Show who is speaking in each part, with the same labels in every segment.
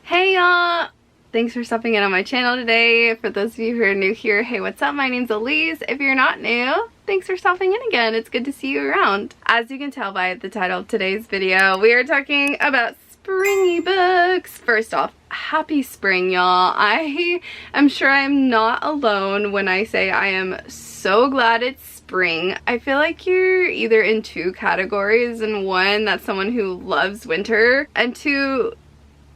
Speaker 1: Hey y'all! Thanks for stopping in on my channel today. For those of you who are new here, hey, what's up? My name's Elise. If you're not new, thanks for stopping in again. It's good to see you around. As you can tell by the title of today's video, we are talking about Springy Books. First off, happy spring, y'all. I am sure I'm not alone when I say I am so glad it's spring. I feel like you're either in two categories, and one, that's someone who loves winter, and two,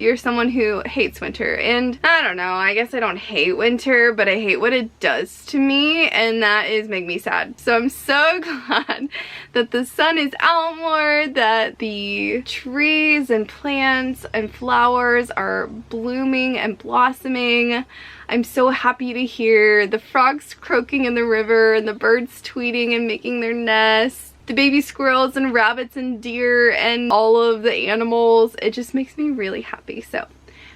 Speaker 1: you're someone who hates winter. And I don't know, I guess I don't hate winter, but I hate what it does to me, and that is make me sad. So I'm so glad that the sun is out more, that the trees and plants and flowers are blooming and blossoming. I'm so happy to hear the frogs croaking in the river and the birds tweeting and making their nests. The baby squirrels and rabbits and deer and all of the animals. It just makes me really happy. So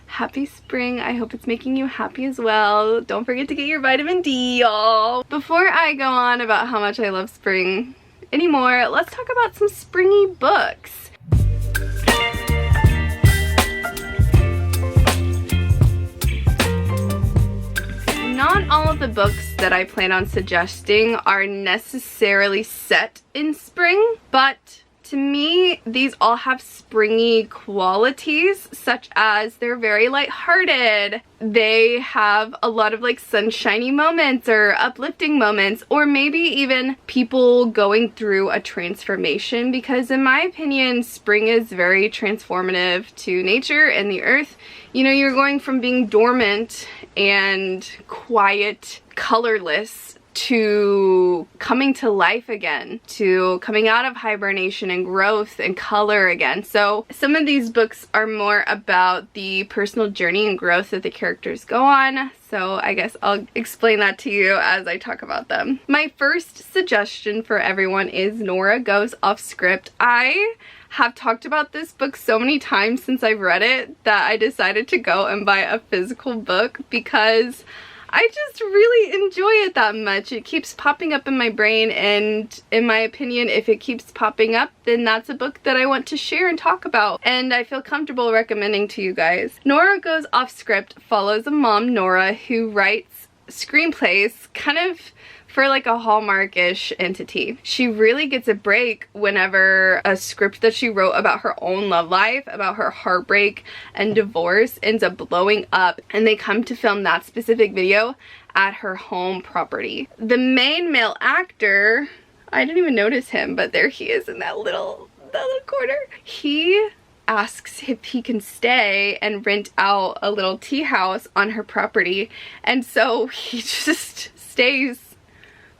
Speaker 1: happy spring. I hope it's making you happy as well. Don't forget to get your vitamin D, y'all. Before I go on about how much I love spring anymore, let's talk about some springy books. Not all of the books that I plan on suggesting are necessarily set in spring, but to me, these all have springy qualities, such as they're very lighthearted. They have a lot of like sunshiny moments or uplifting moments, or maybe even people going through a transformation, because in my opinion, spring is very transformative to nature and the earth. You know, you're going from being dormant and quiet, colorless, to coming to life again, to coming out of hibernation and growth and color again. So some of these books are more about the personal journey and growth that the characters go on. So I guess I'll explain that to you as I talk about them. My first suggestion for everyone is Nora Goes Off Script. I have talked about this book so many times since I've read it that I decided to go and buy a physical book because I just really enjoy it that much. It keeps popping up in my brain, and in my opinion, if it keeps popping up, then that's a book that I want to share and talk about, and I feel comfortable recommending to you guys. Nora Goes Off Script follows a mom, Nora, who writes screenplays kind of for like a Hallmark-ish entity. She really gets a break whenever a script that she wrote about her own love life, about her heartbreak and divorce, ends up blowing up, and they come to film that specific video at her home property. The main male actor, I didn't even notice him, but there he is in that little corner. He asks if he can stay and rent out a little tea house on her property, and so he just stays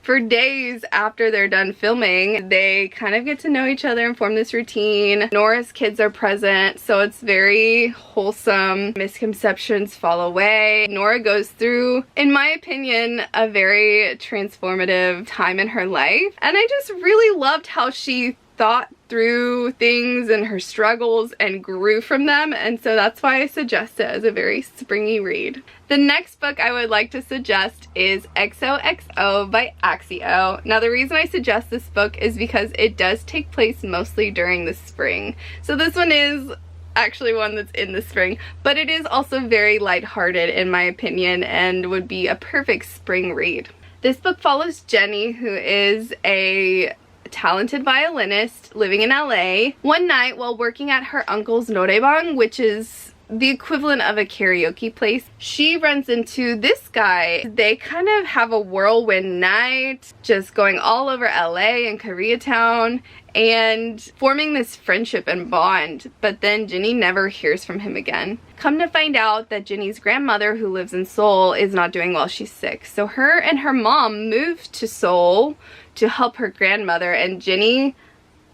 Speaker 1: for days after they're done filming. They kind of get to know each other and form this routine. Nora's kids are present, so it's very wholesome. Misconceptions fall away. Nora goes through, in my opinion, a very transformative time in her life, and I just really loved how she thought through things and her struggles and grew from them, and so that's why I suggest it as a very springy read. The next book I would like to suggest is XOXO by Axie Oh. Now the reason I suggest this book is because it does take place mostly during the spring. So this one is actually one that's in the spring, but it is also very lighthearted in my opinion and would be a perfect spring read. This book follows Jenny, who is a talented violinist living in LA. One night while working at her uncle's norebang, which is the equivalent of a karaoke place, she runs into this guy. They kind of have a whirlwind night, just going all over LA and Koreatown and forming this friendship and bond, but then Jenny never hears from him again. Come to find out that Jenny's grandmother, who lives in Seoul, is not doing well. She's sick. So her and her mom moved to Seoul to help her grandmother, and Jenny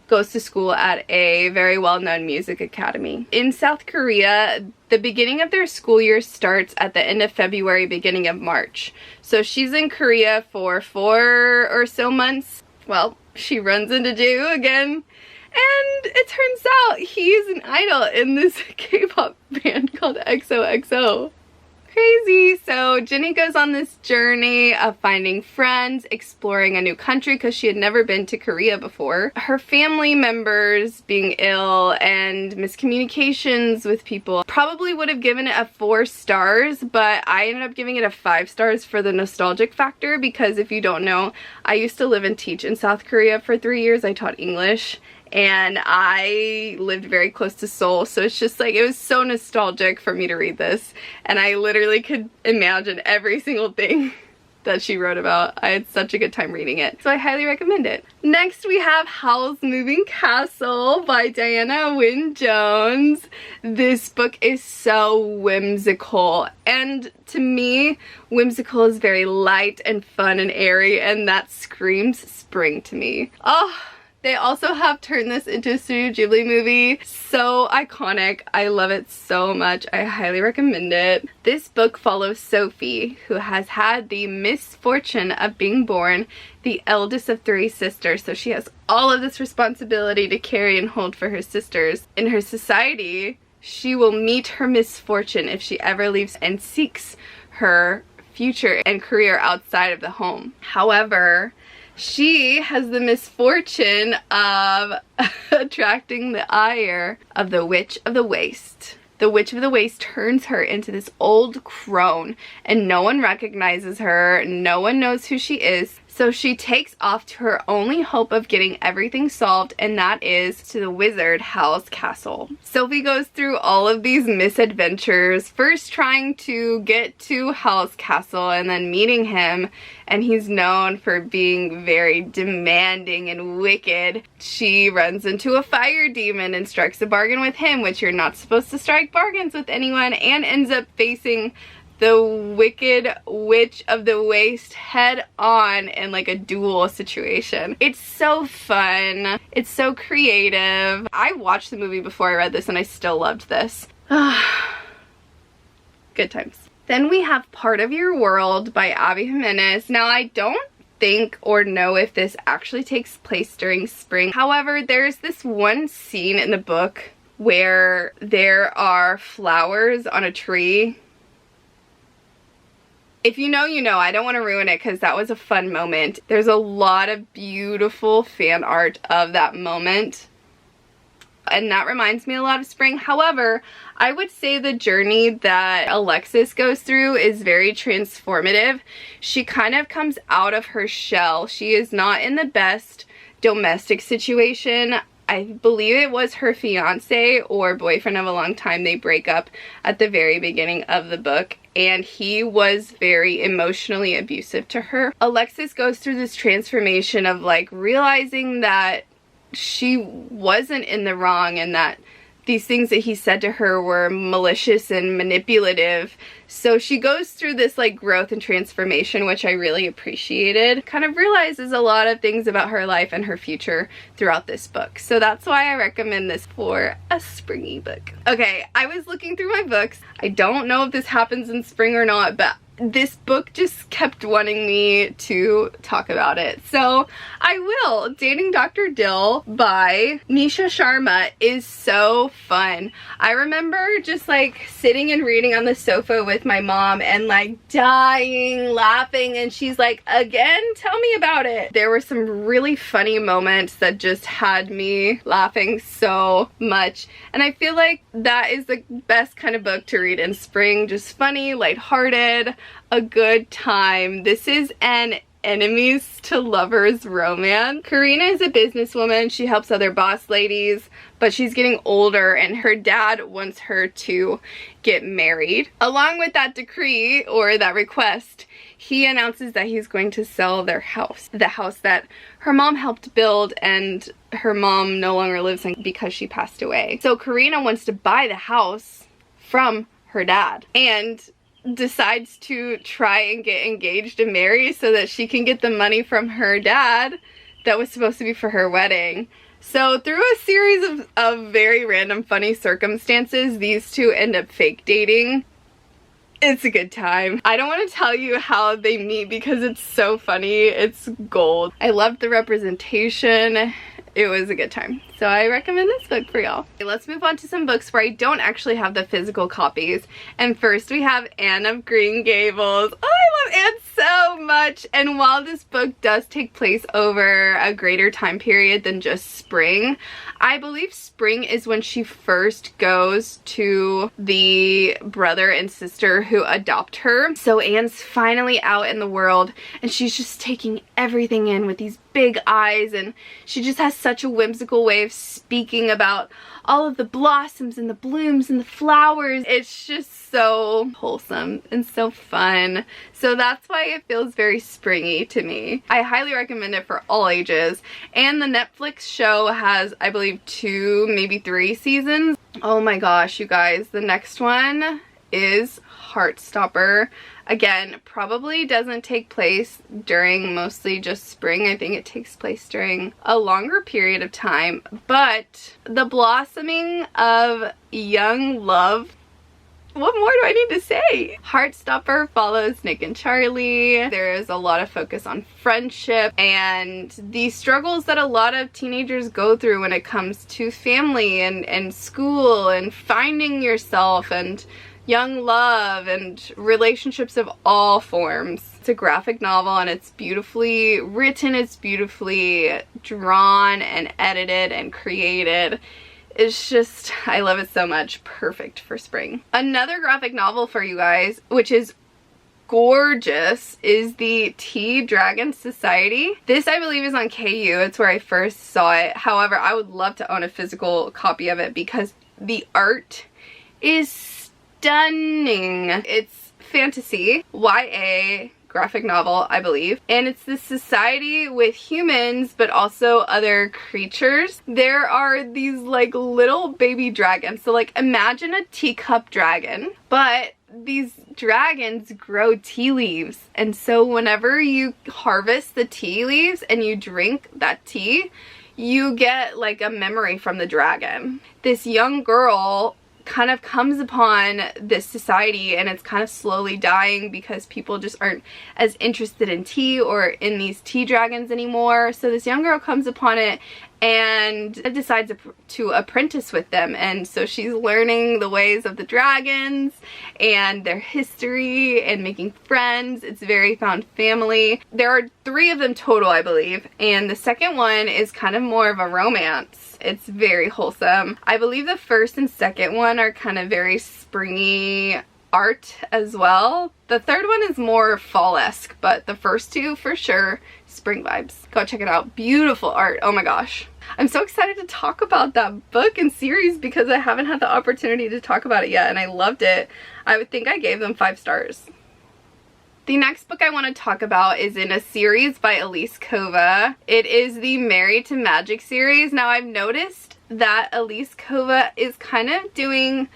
Speaker 1: goes to school at a very well-known music academy. In South Korea, the beginning of their school year starts at the end of February, beginning of March. So she's in Korea for 4 or so months. Well, she runs into Jae again, and it turns out he's an idol in this K-pop band called XOXO. Crazy. So Jenny goes on this journey of finding friends, exploring a new country because she had never been to Korea before. Her family members being ill and miscommunications with people. Probably would have given it a 4 stars, but I ended up giving it a 5 stars for the nostalgic factor because if you don't know, I used to live and teach in South Korea for 3 years. I taught English. And I lived very close to Seoul, so it's just like, it was so nostalgic for me to read this. And I literally could imagine every single thing that she wrote about. I had such a good time reading it, so I highly recommend it. Next we have Howl's Moving Castle by Diana Wynne Jones. This book is so whimsical, and to me, whimsical is very light and fun and airy, and that screams spring to me. Oh, they also have turned this into a Studio Ghibli movie. So iconic. I love it so much. I highly recommend it. This book follows Sophie, who has had the misfortune of being born the eldest of 3 sisters. So she has all of this responsibility to carry and hold for her sisters. In her society, she will meet her misfortune if she ever leaves and seeks her future and career outside of the home. However, she has the misfortune of attracting the ire of the Witch of the Waste. The Witch of the Waste turns her into this old crone, and no one recognizes her, no one knows who she is. So she takes off to her only hope of getting everything solved, and that is to the wizard Howl's castle. Sophie goes through all of these misadventures, first trying to get to Howl's castle and then meeting him, and he's known for being very demanding and wicked. She runs into a fire demon and strikes a bargain with him, which you're not supposed to strike bargains with anyone, and ends up facing the wicked Witch of the Waste head on in like a duel situation. It's so fun. It's so creative. I watched the movie before I read this and I still loved this. Good times. Then we have Part of Your World by Abby Jiminez. Now I don't think or know if this actually takes place during spring. However, there's this one scene in the book where there are flowers on a tree. If you know, you know. I don't want to ruin it because that was a fun moment. There's a lot of beautiful fan art of that moment, and that reminds me a lot of spring. However, I would say the journey that Alexis goes through is very transformative. She kind of comes out of her shell. She is not in the best domestic situation. I believe it was her fiance or boyfriend of a long time. They break up at the very beginning of the book, and he was very emotionally abusive to her. Alexis goes through this transformation of like realizing that she wasn't in the wrong and that these things that he said to her were malicious and manipulative. So she goes through this like growth and transformation, which I really appreciated. Kind of realizes a lot of things about her life and her future throughout this book. So that's why I recommend this for a springy book. Okay, I was looking through my books. I don't know if this happens in spring or not, but this book just kept wanting me to talk about it. So I will. Dating Dr. Dill by Nisha Sharma is so fun. I remember just like sitting and reading on the sofa with my mom and like dying laughing, and she's like, again, tell me about it. There were some really funny moments that just had me laughing so much, and I feel like that is the best kind of book to read in spring. Just funny, lighthearted, a good time. This is an enemies to lovers romance. Karina is a businesswoman. She helps other boss ladies, but she's getting older and her dad wants her to get married. Along with that decree or that request, he announces that he's going to sell their house. The house that her mom helped build and her mom no longer lives in because she passed away. So Karina wants to buy the house from her dad and decides to try and get engaged and married so that she can get the money from her dad that was supposed to be for her wedding. So through a series of very random funny circumstances, these two end up fake dating. It's a good time. I don't want to tell you how they meet because it's so funny. It's gold. I loved the representation. it was a good time. So I recommend this book for y'all. Okay, let's move on to some books where I don't actually have the physical copies. And first we have Anne of Green Gables. Oh, I love Anne so much. And while this book does take place over a greater time period than just spring, I believe spring is when she first goes to the brother and sister who adopt her. So Anne's finally out in the world and she's just taking everything in with these big eyes, and she just has such a whimsical way of speaking about all of the blossoms and the blooms and the flowers. It's just so wholesome and so fun. So that's why it feels very springy to me. I highly recommend it for all ages. And the Netflix show has, I believe, 2, maybe 3 seasons. Oh my gosh, you guys. The next one is Heartstopper. Again, probably doesn't take place during mostly just spring. I think it takes place during a longer period of time. But the blossoming of young love, what more do I need to say? Heartstopper follows Nick and Charlie. There's a lot of focus on friendship and the struggles that a lot of teenagers go through when it comes to family and school and finding yourself and young love and relationships of all forms. It's a graphic novel and it's beautifully written, it's beautifully drawn and edited and created. It's just, I love it so much. Perfect for spring. Another graphic novel for you guys, which is gorgeous, is the Tea Dragon Society. This, I believe, is on KU. It's where I first saw it. However, I would love to own a physical copy of it because the art is stunning. It's fantasy, YA graphic novel, I believe, and it's this society with humans but also other creatures. There are these like little baby dragons. So like imagine a teacup dragon, but these dragons grow tea leaves, and so whenever you harvest the tea leaves and you drink that tea, you get like a memory from the dragon. This young girl kind of comes upon this society and it's kind of slowly dying because people just aren't as interested in tea or in these tea dragons anymore. So this young girl comes upon it and decides to apprentice with them, and so she's learning the ways of the dragons and their history and making friends. It's very found family. There are 3 of them total, I believe, and the second one is kind of more of a romance. It's very wholesome. I believe the first and second one are kind of very springy art as well. The third one is more fall-esque, but the first 2 for sure spring vibes. Go check it out. Beautiful art. Oh my gosh. I'm so excited to talk about that book and series because I haven't had the opportunity to talk about it yet, and I loved it. I would think I gave them 5 stars. The next book I want to talk about is in a series by Elise Kova. It is the Married to Magic series. Now I've noticed that Elise Kova is kind of doing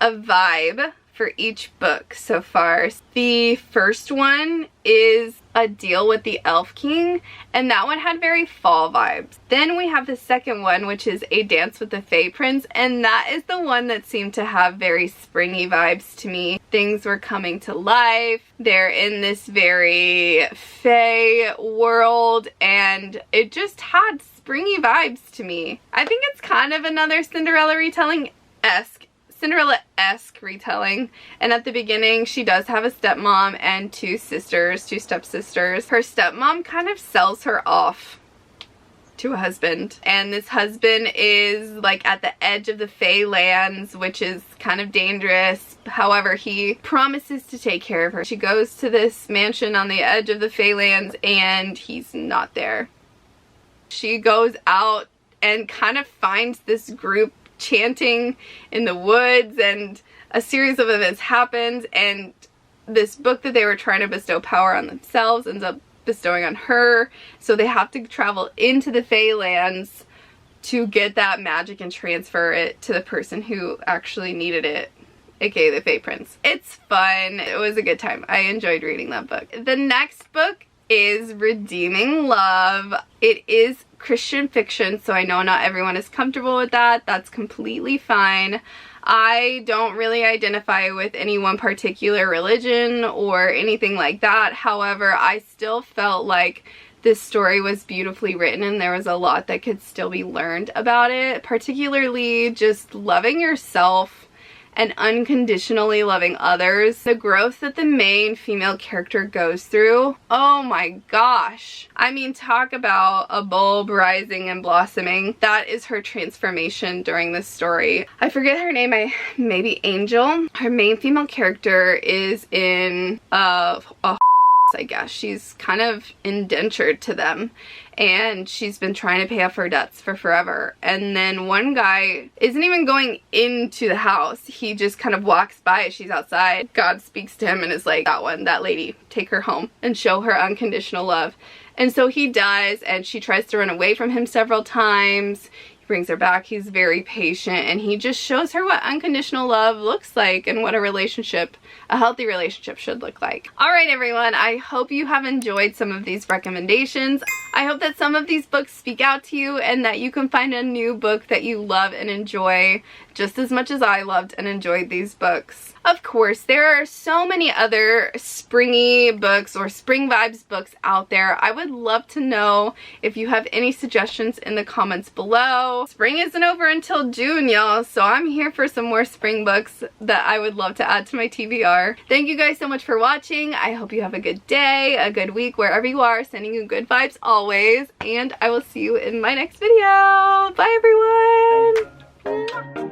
Speaker 1: a vibe for each book so far. The first one is A Deal with the Elf King, and that one had very fall vibes. Then we have the second one, which is A Dance with the Fae Prince, and that is the one that seemed to have very springy vibes to me. Things were coming to life. They're in this very fae world, and it just had springy vibes to me. I think it's kind of another Cinderella retelling-esque retelling, and at the beginning she does have a stepmom and 2 stepsisters. Her stepmom kind of sells her off to a husband, and this husband is like at the edge of the Fae lands, which is kind of dangerous. However, he promises to take care of her. She goes to this mansion on the edge of the Fae lands and he's not there. She goes out and kind of finds this group chanting in the woods, and a series of events happens, and this book that they were trying to bestow power on themselves ends up bestowing on her. So they have to travel into the Fae lands to get that magic and transfer it to the person who actually needed it, aka the Fae Prince. It's fun. It was a good time. I enjoyed reading that book. The next book is Redeeming Love. It is Christian fiction, so I know not everyone is comfortable with that. That's completely fine. I don't really identify with any one particular religion or anything like that. However, I still felt like this story was beautifully written and there was a lot that could still be learned about it, particularly just loving yourself and unconditionally loving others. The growth that the main female character goes through, oh my gosh. I mean, talk about a bulb rising and blossoming. That is her transformation during this story. I forget her name, maybe Angel. Her main female character is in a I guess. She's kind of indentured to them and she's been trying to pay off her debts for forever. And then one guy isn't even going into the house. He just kind of walks by as she's outside. God speaks to him and is like, that lady, take her home and show her unconditional love. And so he does, and she tries to run away from him several times. Brings her back. He's very patient and he just shows her what unconditional love looks like and what a healthy relationship should look like. Alright everyone, I hope you have enjoyed some of these recommendations. I hope that some of these books speak out to you and that you can find a new book that you love and enjoy just as much as I loved and enjoyed these books. Of course, there are so many other springy books or spring vibes books out there. I would love to know if you have any suggestions in the comments below. Spring isn't over until June, y'all, so I'm here for some more spring books that I would love to add to my TBR. Thank you guys so much for watching. I hope you have a good day, a good week, wherever you are. Sending you good vibes always, and I will see you in my next video. Bye, everyone!